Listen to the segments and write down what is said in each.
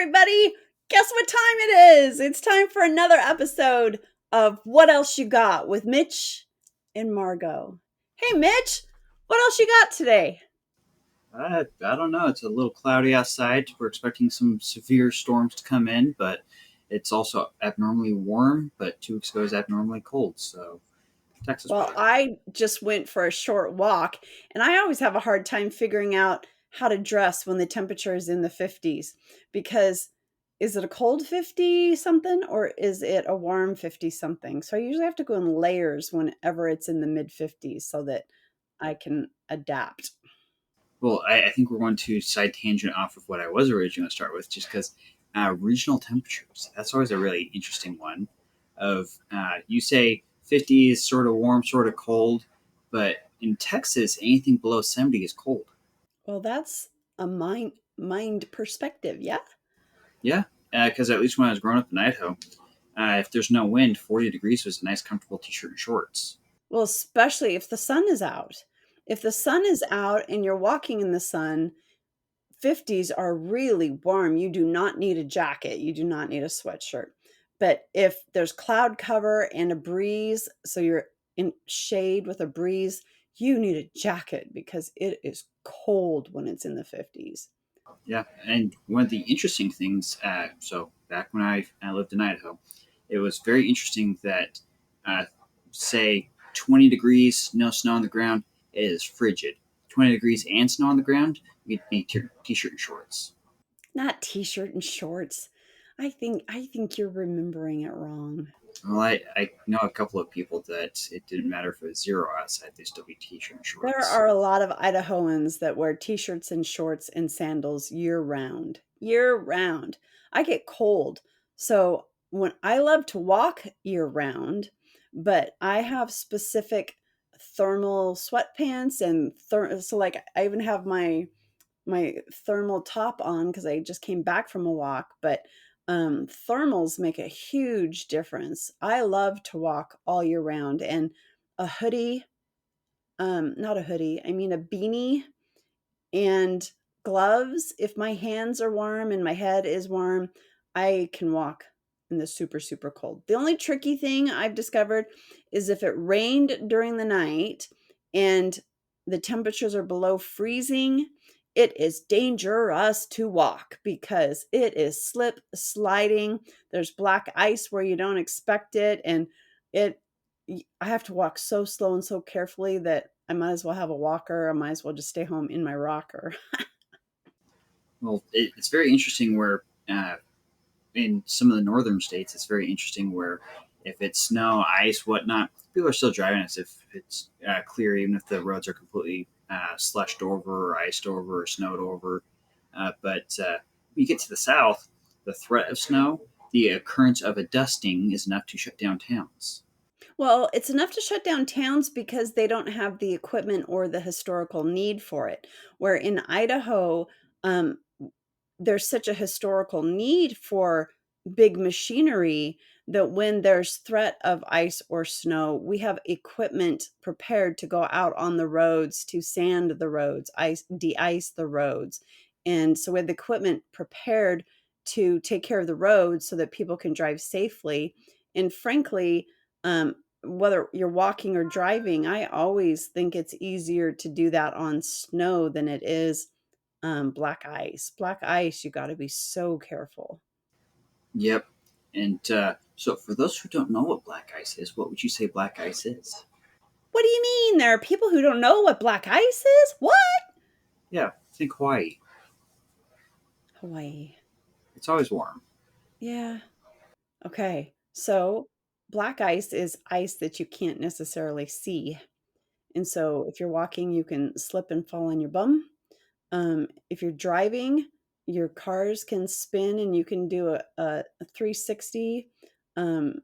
everybody. Guess what time it is? It's time for another episode of What Else You Got with Mitch and Margot. Hey, Mitch, what else you got today? I don't know. It's a little cloudy outside. We're expecting some severe storms to come in, but it's also abnormally warm. But 2 weeks ago it was abnormally cold. So Texas Well, weather. I just went for a short walk, and I always have a hard time figuring out how to dress when the temperature is in the 50s because is it a cold 50 something or is it a warm 50 something? So I usually have to go in layers whenever it's in the mid 50s so that I can adapt. Well, I think we're going to side tangent off of what I was originally going to start with, just because regional temperatures. That's always a really interesting one. Of you say 50 is sort of warm, sort of cold, but in Texas, anything below 70 is cold. Well, that's a mind perspective, yeah? Yeah, because at least when I was growing up in Idaho, if there's no wind, 40 degrees was a nice, comfortable t-shirt and shorts. Well, especially if the sun is out. If the sun is out and you're walking in the sun, 50s are really warm. You do not need a jacket. You do not need a sweatshirt. But if there's cloud cover and a breeze, so you're in shade with a breeze, you need a jacket because it is cold when it's in the 50s. Yeah, and one of the interesting things, so back when I lived in Idaho, it was very interesting that, uh, say, 20 degrees, no snow on the ground, it is frigid. 20 degrees and snow on the ground, you'd be t-shirt and shorts. Not t-shirt and shorts. I think you're remembering it wrong. Well, I know a couple of people that it didn't matter if it was zero outside, they'd still be t-shirt and There shorts. are a lot of Idahoans that wear t-shirts and shorts and sandals year round. Year round. I get cold. So when I love to walk year round, but I have specific thermal sweatpants and so like I even have my thermal top on because I just came back from a walk, but thermals make a huge difference. I love to walk all year round and a hoodie, not a hoodie, I mean a beanie and gloves. If my hands are warm and my head is warm, I can walk in the super, super cold. The only tricky thing I've discovered is if it rained during the night and the temperatures are below freezing, it is dangerous to walk because it is slip sliding. There's black ice where you don't expect it. And it I have to walk so slow and so carefully that I might as well have a walker. I might as well just stay home in my rocker. Well, it's very interesting where in some of the northern states, it's very interesting where if it's snow, ice, whatnot, people are still driving as if it's clear, even if the roads are completely slushed over, or iced over, or snowed over. But when you get to the south, the threat of snow, the occurrence of a dusting is enough to shut down towns. Well, it's enough to shut down towns because they don't have the equipment or the historical need for it. Where in Idaho, um, there's such a historical need for big machinery that when there's threat of ice or snow, we have equipment prepared to go out on the roads to sand the roads, ice, de-ice the roads. And so we have the equipment prepared to take care of the roads so that people can drive safely. And frankly, whether you're walking or driving, I always think it's easier to do that on snow than it is black ice. Black ice, you gotta be so careful. Yep. And so, for those who don't know what black ice is, what would you say black ice is? What do you mean? There are people who don't know what black ice is? What? Yeah, think Hawaii. Hawaii. It's always warm. Yeah. Okay. So black ice is ice that you can't necessarily see. And so if you're walking, you can slip and fall on your bum. If you're driving, your cars can spin and you can do a 360. Um,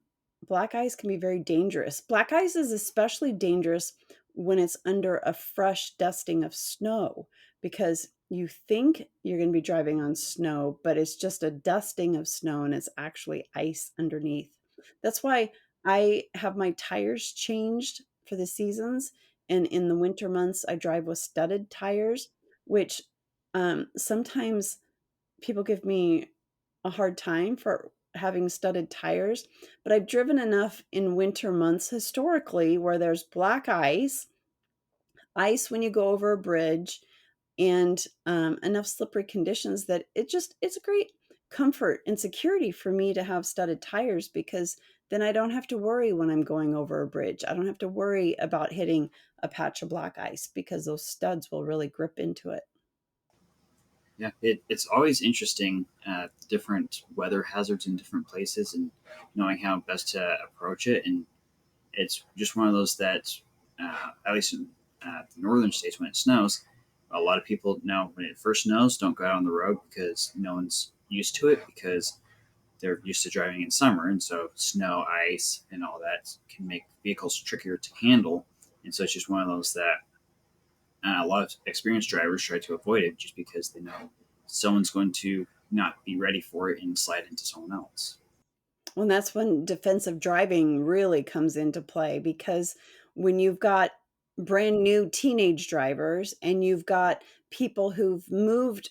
Black ice can be very dangerous. Black ice is especially dangerous when it's under a fresh dusting of snow because you think you're going to be driving on snow, but it's just a dusting of snow and it's actually ice underneath. That's why I have my tires changed for the seasons. And in the winter months, I drive with studded tires, which sometimes people give me a hard time for having studded tires, but I've driven enough in winter months historically where there's black ice when you go over a bridge, and enough slippery conditions that it's a great comfort and security for me to have studded tires because then I don't have to worry when I'm going over a bridge. I don't have to worry about hitting a patch of black ice because those studs will really grip into it. Yeah, it's always interesting, different weather hazards in different places and knowing how best to approach it. And it's just one of those that, at least in the northern states, when it snows, a lot of people know when it first snows, don't go out on the road because no one's used to it because they're used to driving in summer. And so snow, ice, and all that can make vehicles trickier to handle. And so it's just one of those that a lot of experienced drivers try to avoid it just because they know someone's going to not be ready for it and slide into someone else. Well, that's when defensive driving really comes into play because when you've got brand new teenage drivers and you've got people who've moved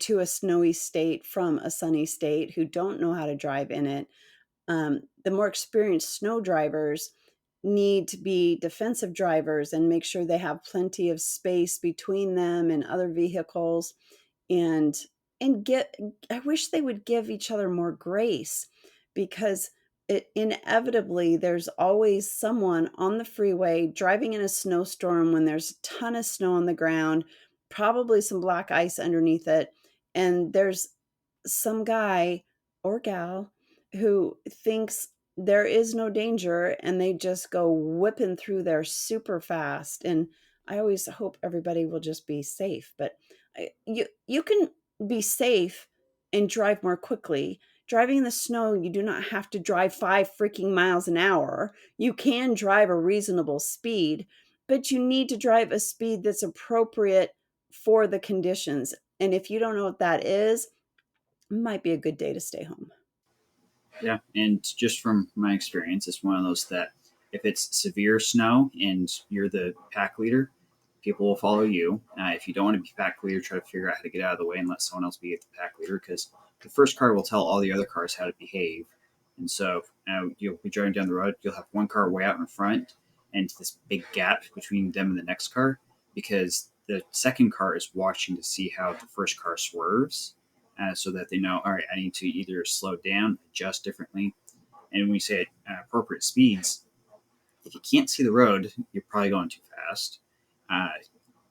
to a snowy state from a sunny state who don't know how to drive in it, the more experienced snow drivers need to be defensive drivers and make sure they have plenty of space between them and other vehicles and get I wish they would give each other more grace because it inevitably there's always someone on the freeway driving in a snowstorm when there's a ton of snow on the ground, probably some black ice underneath it, and there's some guy or gal who thinks there is no danger and they just go whipping through there super fast. And I always hope everybody will just be safe, but you can be safe and drive more quickly. Driving in the snow, you do not have to drive 5 freaking miles an hour. You can drive a reasonable speed, but you need to drive a speed that's appropriate for the conditions. And if you don't know what that is, it might be a good day to stay home. Yeah, and just from my experience, it's one of those that if it's severe snow and you're the pack leader, people will follow you. If you don't want to be pack leader, try to figure out how to get out of the way and let someone else be the pack leader because the first car will tell all the other cars how to behave. And so you'll be driving down the road, you'll have one car way out in front and this big gap between them and the next car because the second car is watching to see how the first car swerves so that they know, all right, I need to either slow down, adjust differently. And when we say at appropriate speeds, if you can't see the road, you're probably going too fast. Uh,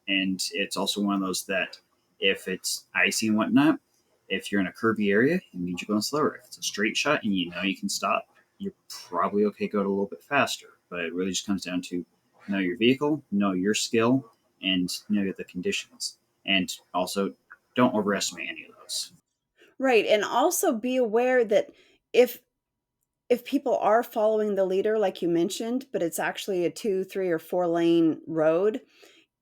and it's also one of those that if it's icy and whatnot, if you're in a curvy area, it means you're going slower. If it's a straight shot and you know you can stop, you're probably okay going a little bit faster. But it really just comes down to know your vehicle, know your skill, and know the conditions. And also, don't overestimate any of those. Right, and also be aware that if people are following the leader like you mentioned, but it's actually a 2, 3, or 4 lane road,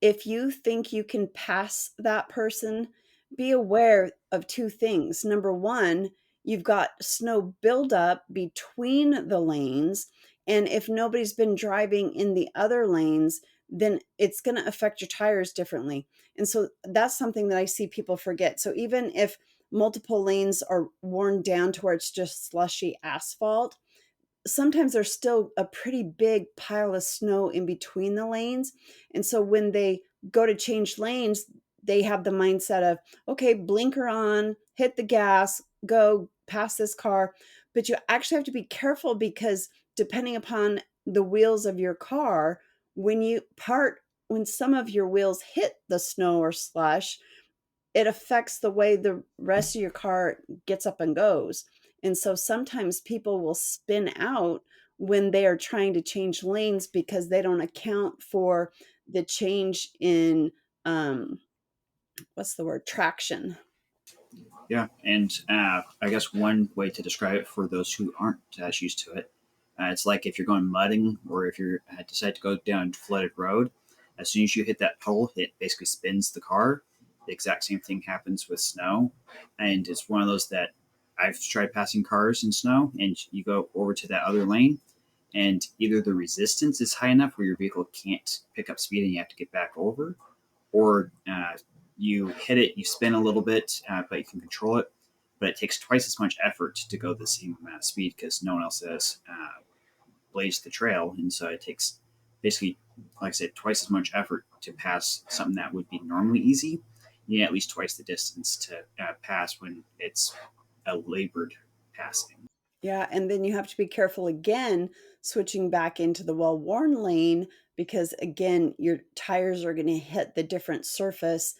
if you think you can pass that person, be aware of 2 things. Number 1, you've got snow buildup between the lanes, and if nobody's been driving in the other lanes, then it's going to affect your tires differently. And so that's something that I see people forget. So even if multiple lanes are worn down to where it's just slushy asphalt, sometimes there's still a pretty big pile of snow in between the lanes. And so when they go to change lanes, they have the mindset of, okay, blinker on, hit the gas, go past this car. But you actually have to be careful because depending upon the wheels of your car, when some of your wheels hit the snow or slush, it affects the way the rest of your car gets up and goes. And so sometimes people will spin out when they are trying to change lanes because they don't account for the change in what's the word, traction. Yeah, and I guess one way to describe it for those who aren't as used to it, it's like if you're going mudding or if you decide to go down a flooded road, as soon as you hit that puddle, it basically spins the car. The exact same thing happens with snow, and it's one of those that I've tried passing cars in snow, and you go over to that other lane, and either the resistance is high enough where your vehicle can't pick up speed and you have to get back over, or you hit it, you spin a little bit, but you can control it. but it takes twice as much effort to go the same amount of speed because no one else has blazed the trail, and so it takes basically, like I said, twice as much effort to pass something that would be normally easy. You need at least twice the distance to pass when it's a labored passing. Yeah, and then you have to be careful again switching back into the well-worn lane because again, your tires are going to hit the different surface,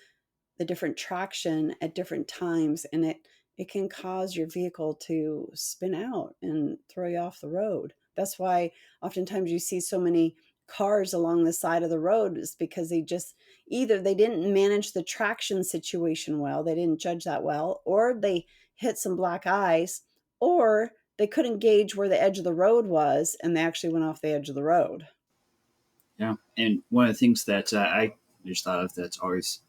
the different traction at different times, and it can cause your vehicle to spin out and throw you off the road. That's why oftentimes you see so many cars along the side of the road is because they just either they didn't manage the traction situation well, they didn't judge that well, or they hit some black ice, or they couldn't gauge where the edge of the road was and they actually went off the edge of the road. Yeah, and one of the things that I just thought of that's always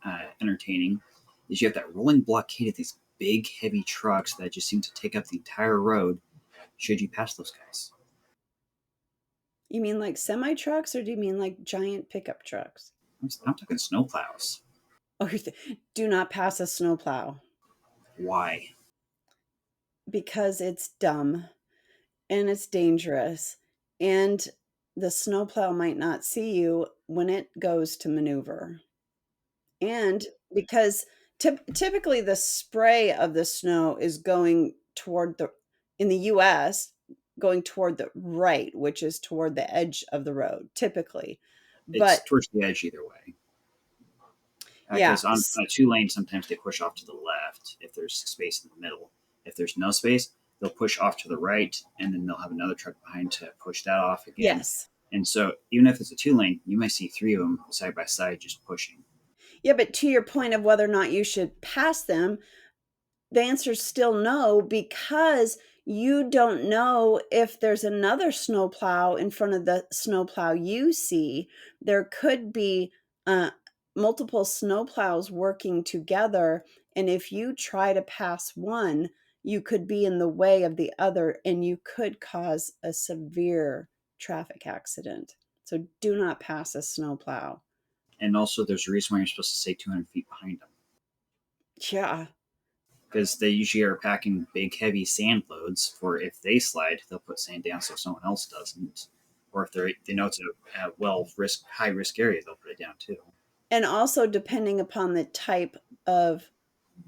entertaining is you have that rolling blockade of these big, heavy trucks that just seem to take up the entire road. Should you pass those guys? You mean like semi trucks or do you mean like giant pickup trucks? I'm talking snowplows. Oh, do not pass a snowplow Why? because it's dumb and it's dangerous. And the snowplow might not see you when it goes to maneuver. And because typically the spray of the snow is going toward in the US, going toward the right, which is toward the edge of the road, typically. It's But towards the edge either way. yeah, Because on a two lane, sometimes they push off to the left if there's space in the middle. If there's no space, they'll push off to the right, and then they'll have another truck behind to push that off again. yes. And so, even if it's a two lane, you might see three of them side by side just pushing. Yeah, but to your point of whether or not you should pass them, the answer is still no, because you don't know if there's another snowplow in front of the snowplow you see. There could be uh, multiple snowplows working together, and if you try to pass one, you could be in the way of the other, and you could cause a severe traffic accident. So do not pass a snowplow. And also, there's a reason why you're supposed to stay 200 feet behind them Yeah. because they usually are packing big, heavy sand loads. For if they slide, they'll put sand down so someone else doesn't. Or if they know it's a high risk area, they'll put it down too. And also depending upon the type of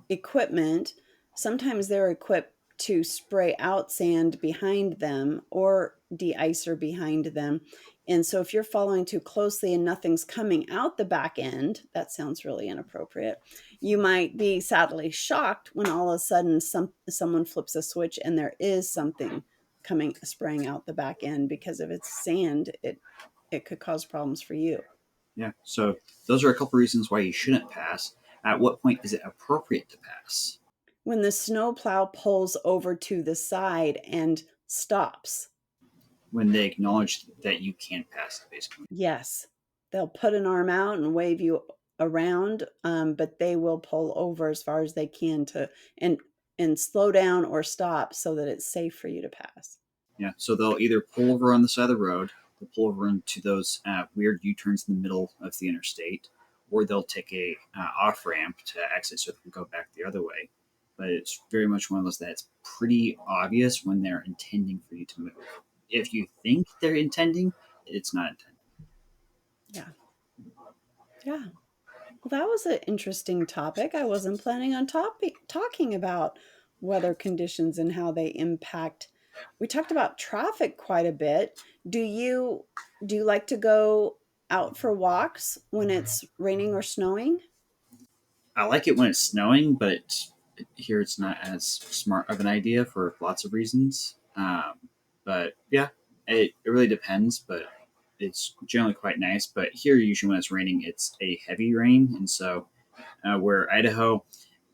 equipment, sometimes they're equipped to spray out sand behind them or de-icer behind them. And so if you're following too closely and nothing's coming out the back end, that sounds really inappropriate. You might be sadly shocked when all of a sudden someone flips a switch and there is something coming spraying out the back end, because if it's sand, it could cause problems for you. Yeah. So those are a couple reasons why you shouldn't pass. At what point is it appropriate to pass? When the snowplow pulls over to the side and stops. When they acknowledge that you can't pass it, basically. Yes, they'll put an arm out and wave you around, but they will pull over as far as they can to and slow down or stop so that it's safe for you to pass. Yeah. So they'll either pull over on the side of the road, they'll pull over into those weird U-turns in the middle of the interstate, or they'll take a off ramp to exit so they can go back the other way. But it's very much one of those that's pretty obvious when they're intending for you to move. If you think they're intending, it's not intended. Yeah. Yeah. Well, that was an interesting topic. I wasn't planning on talking about weather conditions and how they impact. We talked about traffic quite a bit. Do you like to go out for walks when it's raining or snowing? I like it when it's snowing, but here it's not as smart of an idea for lots of reasons. But yeah, it really depends, but it's generally quite nice. But here, usually when it's raining, it's a heavy rain. And so, where Idaho,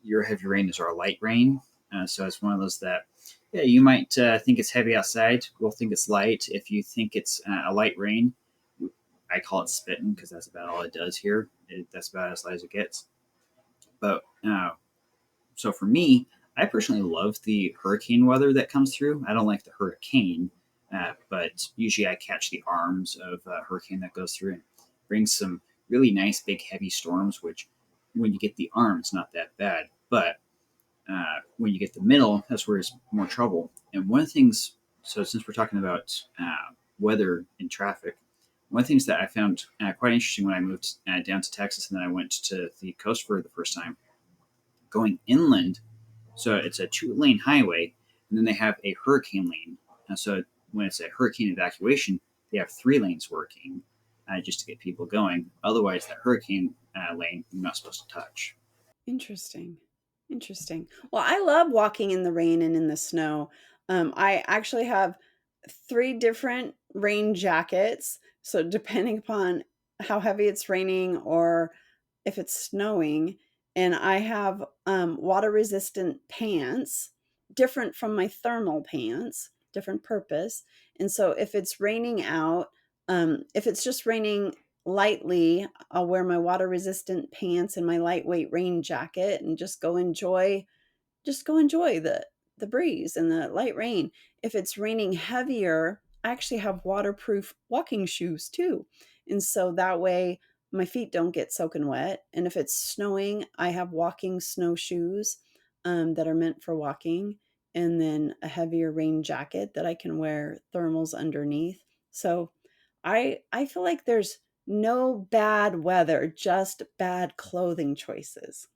your heavy rain is our light rain. So it's one of those that, yeah, you might think it's heavy outside. We'll think it's light. If you think it's a light rain, I call it spitting because that's about all it does here. That's about as light as it gets. But so for me, I personally love the hurricane weather that comes through. I don't like the hurricane, but usually I catch the arms of a hurricane that goes through and brings some really nice, big, heavy storms, which when you get the arms, not that bad. But when you get the middle, that's where it's more trouble. And one of the things, so since we're talking about weather and traffic, one of the things that I found quite interesting when I moved down to Texas and then I went to the coast for the first time, going inland. So it's a 2 lane highway, and then they have a hurricane lane. So when it's a hurricane evacuation, they have 3 lanes working just to get people going. Otherwise, that hurricane lane you're not supposed to touch. Interesting. Interesting. Well, I love walking in the rain and in the snow. I actually have 3 different rain jackets. So depending upon how heavy it's raining or if it's snowing, and I have water resistant pants, different from my thermal pants, different purpose. And so if it's raining out, if it's just raining lightly, I'll wear my water resistant pants and my lightweight rain jacket and just go enjoy the breeze and the light rain. If it's raining heavier, I actually have waterproof walking shoes too. And so that way my feet don't get soaking wet. And if it's snowing, I have walking snowshoes that are meant for walking, and then a heavier rain jacket that I can wear thermals underneath. So I feel like there's no bad weather, just bad clothing choices.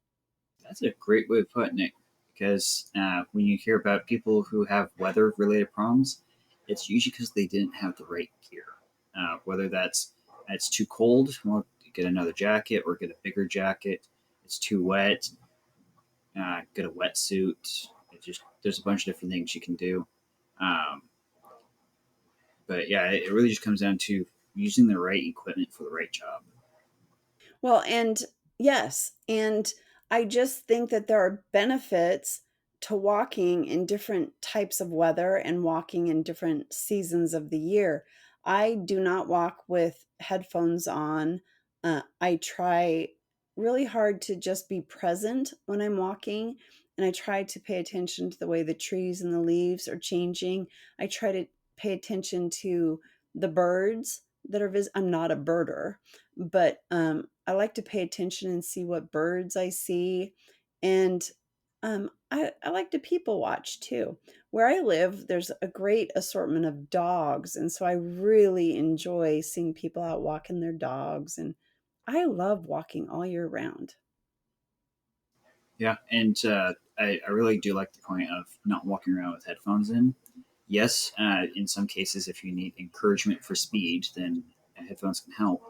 That's a great way of putting it because when you hear about people who have weather related problems, it's usually because they didn't have the right gear. Whether that's it's too cold, well, get another jacket or get a bigger jacket. It's too wet, get a wetsuit. It just there's a bunch of different things you can do. Um, but yeah, it really just comes down to using the right equipment for the right job. Well, and yes, and I just think that there are benefits to walking in different types of weather and walking in different seasons of the year. I do not walk with headphones on. I try really hard to just be present when I'm walking, and I try to pay attention to the way the trees and the leaves are changing. I try to pay attention to the birds that are I'm not a birder, but I like to pay attention and see what birds I see. And I like to people watch too. Where I live, there's a great assortment of dogs. And so I really enjoy seeing people out walking their dogs. And I love walking all year round. Yeah, and I really do like the point of not walking around with headphones in. Yes, in some cases, if you need encouragement for speed, then headphones can help.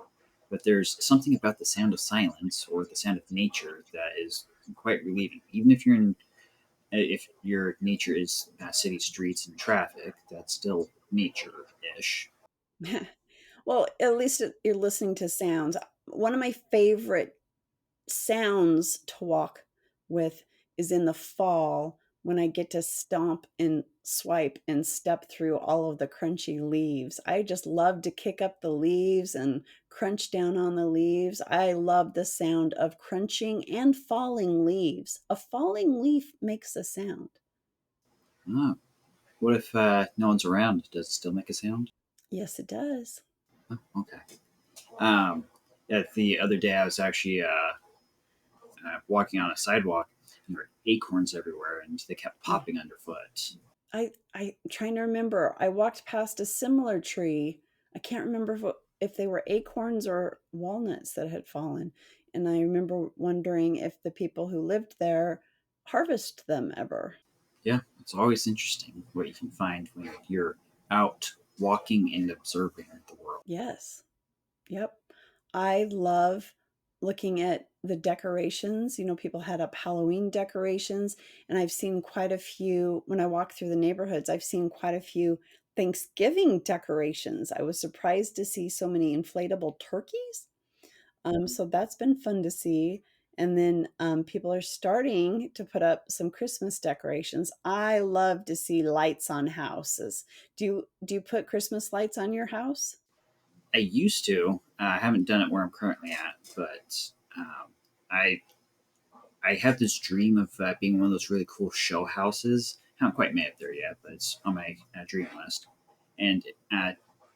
But there's something about the sound of silence or the sound of nature that is quite relieving. Even if your nature is city streets and traffic, that's still nature-ish. Well, at least you're listening to sounds. One of my favorite sounds to walk with is in the fall when I get to stomp and swipe and step through all of the crunchy leaves. I just love to kick up the leaves and crunch down on the leaves. I love the sound of crunching and falling leaves. A falling leaf makes a sound. Oh, what if no one's around? Does it still make a sound? Yes, it does. Oh, okay. Um, yeah, the other day I was actually walking on a sidewalk, and there were acorns everywhere, and they kept Mm. popping underfoot. I'm trying to remember. I walked past a similar tree. I can't remember if they were acorns or walnuts that had fallen. And I remember wondering if the people who lived there harvest them ever. Yeah, it's always interesting what you can find when you're out walking and observing the world. Yes. Yep. I love looking at the decorations. People had up Halloween decorations, and I've seen quite a few when I walk through the neighborhoods. I've seen quite a few Thanksgiving decorations. I was surprised to see so many inflatable turkeys. So that's been fun to see. And then people are starting to put up some Christmas decorations. I love to see lights on houses. Do you put Christmas lights on your house? I used to. I haven't done it where I'm currently at, but I I have this dream of being one of those really cool show houses. I haven't quite made it there yet, but it's on my dream list. And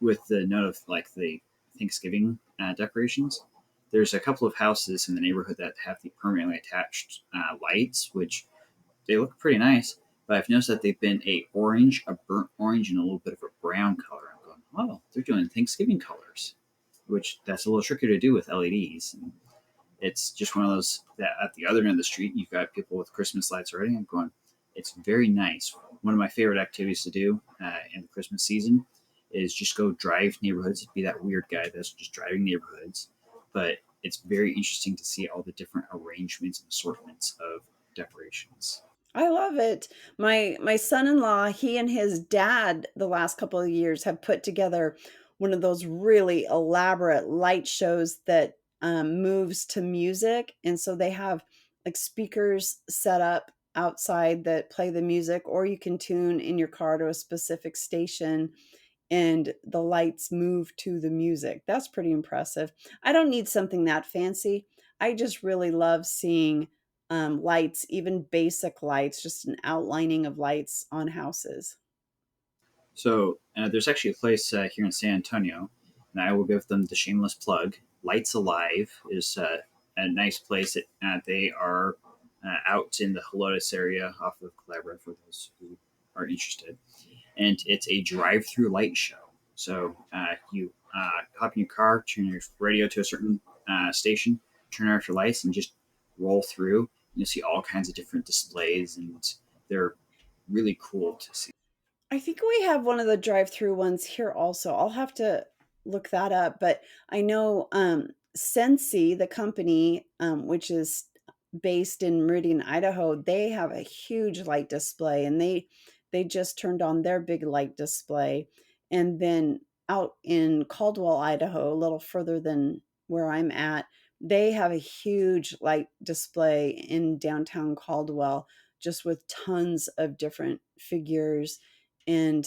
with the note of like the Thanksgiving decorations, there's a couple of houses in the neighborhood that have the permanently attached lights, which they look pretty nice. But I've noticed that they've been a orange, a burnt orange, and a little bit of a brown color. I'm going, oh, they're doing Thanksgiving colors, which that's a little trickier to do with LEDs. And it's just one of those that at the other end of the street, you've got people with Christmas lights already. I'm going, it's very nice. One of my favorite activities to do in the Christmas season is just go drive neighborhoods, be that weird guy that's just driving neighborhoods. But it's very interesting to see all the different arrangements and assortments of decorations. I love it. My son-in-law, he and his dad the last couple of years have put together one of those really elaborate light shows that moves to music. And so they have like speakers set up outside that play the music, or you can tune in your car to a specific station and the lights move to the music. That's pretty impressive. I don't need something that fancy. I just really love seeing lights, even basic lights, just an outlining of lights on houses. So there's actually a place here in San Antonio, and I will give them the shameless plug. Lights Alive is a nice place. They are out in the Helotes area off of Calabria for those who are interested. And it's a drive-through light show. So you hop in your car, turn your radio to a certain station, turn off your lights, and just roll through. You'll see all kinds of different displays, and they're really cool to see. I think we have one of the drive-through ones here also. I'll have to look that up, but I know Sensi, the company, which is based in Meridian, Idaho, they have a huge light display, and they just turned on their big light display. And then out in Caldwell, Idaho, a little further than where I'm at, they have a huge light display in downtown Caldwell, just with tons of different figures. And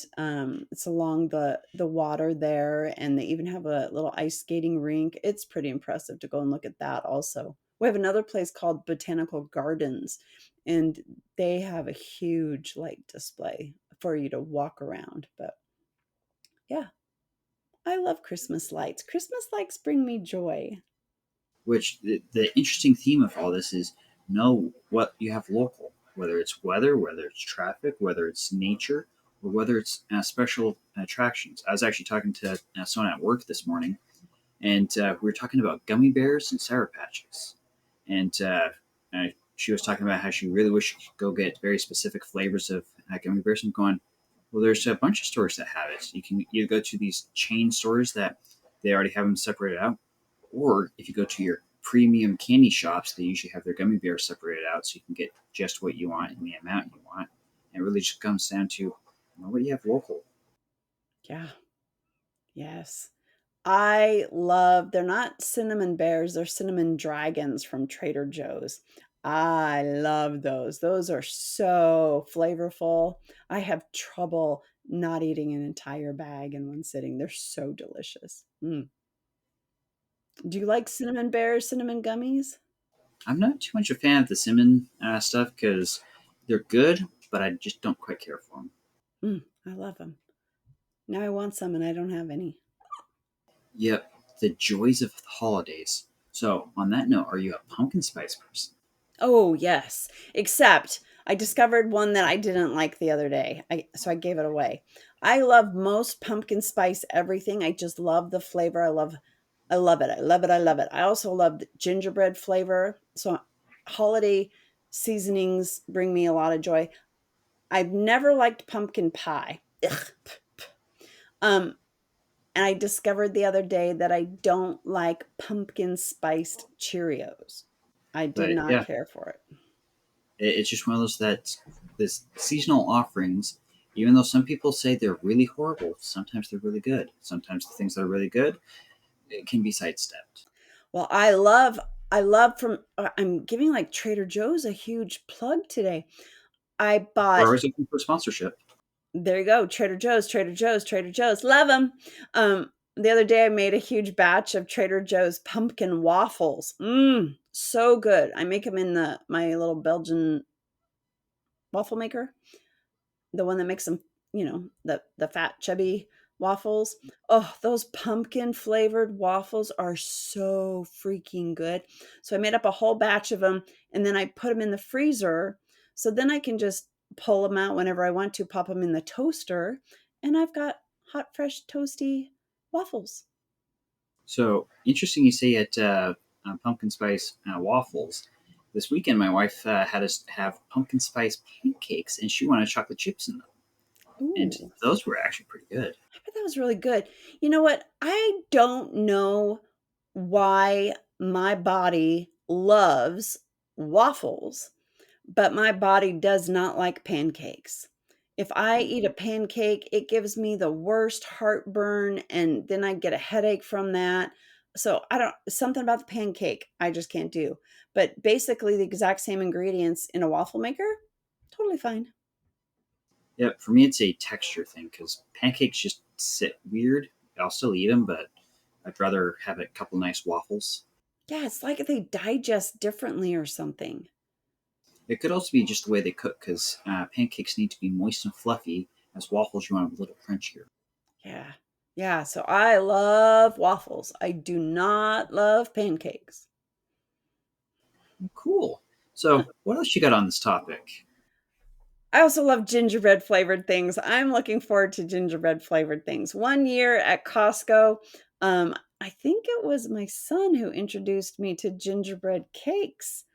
it's along the water there, and they even have a little ice skating rink. It's pretty impressive to go and look at that also. We have another place called Botanical Gardens, and they have a huge light display for you to walk around. But yeah, I love Christmas lights. Christmas lights bring me joy. Which the interesting theme of all this is know what you have local, whether it's weather, whether it's traffic, whether it's nature, or whether it's special attractions. I was actually talking to someone at work this morning, and we were talking about gummy bears and sour patches. And she was talking about how she really wished she could go get very specific flavors of gummy bears. I'm going, well, there's a bunch of stores that have it. You can either go to these chain stores that they already have them separated out, or if you go to your premium candy shops, they usually have their gummy bears separated out so you can get just what you want and the amount you want. And it really just comes down to what you have local. Yeah. Yes. I love, they're not cinnamon bears, they're cinnamon dragons from Trader Joe's. I love those. Those are so flavorful. I have trouble not eating an entire bag in one sitting. They're so delicious. Mm. Do you like cinnamon bears, cinnamon gummies? I'm not too much a fan of the cinnamon stuff because they're good, but I just don't quite care for them. I love them. Now I want some and I don't have any. Yep, the joys of the holidays. So, on that note, are you a pumpkin spice person? Oh, yes. Except I discovered one that I didn't like the other day. So I gave it away. I love most pumpkin spice everything. I just love the flavor. I love it. I love it. I love it. I also love the gingerbread flavor. So holiday seasonings bring me a lot of joy. I've never liked pumpkin pie. Ugh. Um, and I discovered the other day that I don't like pumpkin spiced Cheerios. I did But not yeah, care for it. it's just one of those that this seasonal offerings, even though some people say they're really horrible, sometimes they're really good. Sometimes the things that are really good, it can be sidestepped. Well, I'm giving like Trader Joe's a huge plug today. I We're bought always looking for sponsorship. There you go, Trader Joe's, Trader Joe's, Trader Joe's. Love them. The other day I made a huge batch of Trader Joe's pumpkin waffles. So good. I make them in my little Belgian waffle maker, the one that makes them, the fat chubby waffles. Oh, those pumpkin flavored waffles are so freaking good. So I made up a whole batch of them, and then I put them in the freezer So then I can just pull them out whenever I want to, pop them in the toaster, and I've got hot, fresh, toasty waffles. So interesting you say it pumpkin spice waffles. This weekend, my wife had us have pumpkin spice pancakes, and she wanted chocolate chips in them, and Ooh. those were actually pretty good. I bet that was really good. You know what? I don't know why my body loves waffles, but my body does not like pancakes. If I eat a pancake, it gives me the worst heartburn, and then I get a headache from that. So I don't, something about the pancake I just can't do. But basically, the exact same ingredients in a waffle maker, totally fine. Yeah, for me, it's a texture thing because pancakes just sit weird. I'll still eat them, but I'd rather have a couple nice waffles. Yeah, it's like they digest differently or something. It could also be just the way they cook because pancakes need to be moist and fluffy, as waffles you want them a little crunchier. Yeah. Yeah, so I love waffles. I do not love pancakes. Cool. So, what else you got on this topic? I also love gingerbread flavored things. I'm looking forward to gingerbread flavored things. One year at Costco, I think it was my son who introduced me to gingerbread cakes,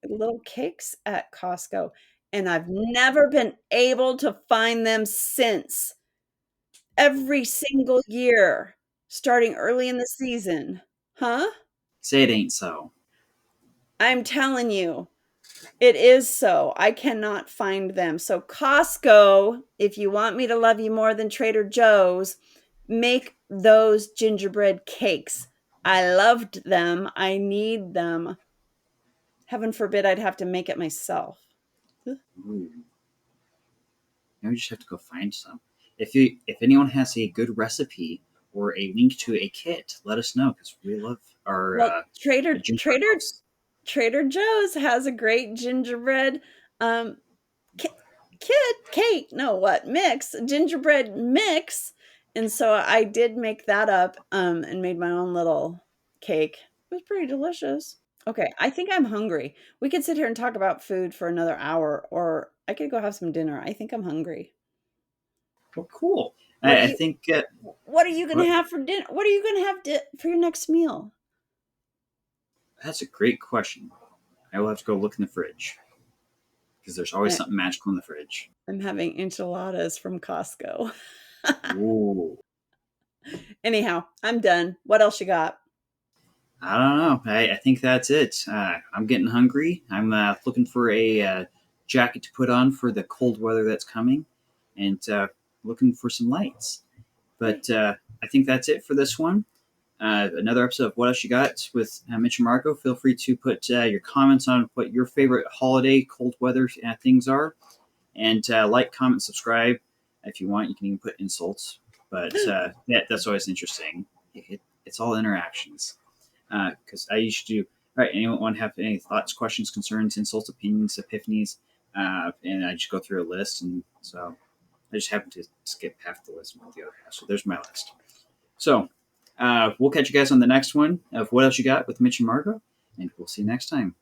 little cakes at Costco, and I've never been able to find them since. Every single year, starting early in the season. Huh? Say it ain't so. I'm telling you, it is so. I cannot find them. So, Costco, if you want me to love you more than Trader Joe's, make those gingerbread cakes. I loved them. I need them. Heaven forbid I'd have to make it myself. Ooh, now we just have to go find some. If anyone has a good recipe or a link to a kit, let us know because we love our Well, gingerbread house. Trader Joe's has a great gingerbread um ki- kit, cake, no, what, mix, gingerbread mix. And so I did make that up and made my own little cake. It was pretty delicious. Okay, I think I'm hungry. We could sit here and talk about food for another hour, or I could go have some dinner. I think I'm hungry. Well, cool. What are I you think what are you going to what, have for dinner? What are you going to have for your next meal? that's a great question. I will have to go look in the fridge because there's always I, something magical in the fridge. I'm having enchiladas from Costco. Ooh, Anyhow, I'm done. What else you got? I don't know. I think that's it. I'm getting hungry. I'm looking for a jacket to put on for the cold weather that's coming, and looking for some lights. Okay. But I think that's it for this one. Another episode of What Else You Got with Mitch and Marco. Feel free to put your comments on what your favorite holiday cold weather things are, and like, comment, subscribe. If you want, you can even put insults. But yeah, that's always interesting. It's all interactions. Because I used to do. All right, anyone have any thoughts, questions, concerns, insults, opinions, epiphanies? And I just go through a list, and so I just happened to skip half the list and put the other half. So there's my list. So we'll catch you guys on the next one of What Else You Got with Mitch and Margo, and we'll see you next time.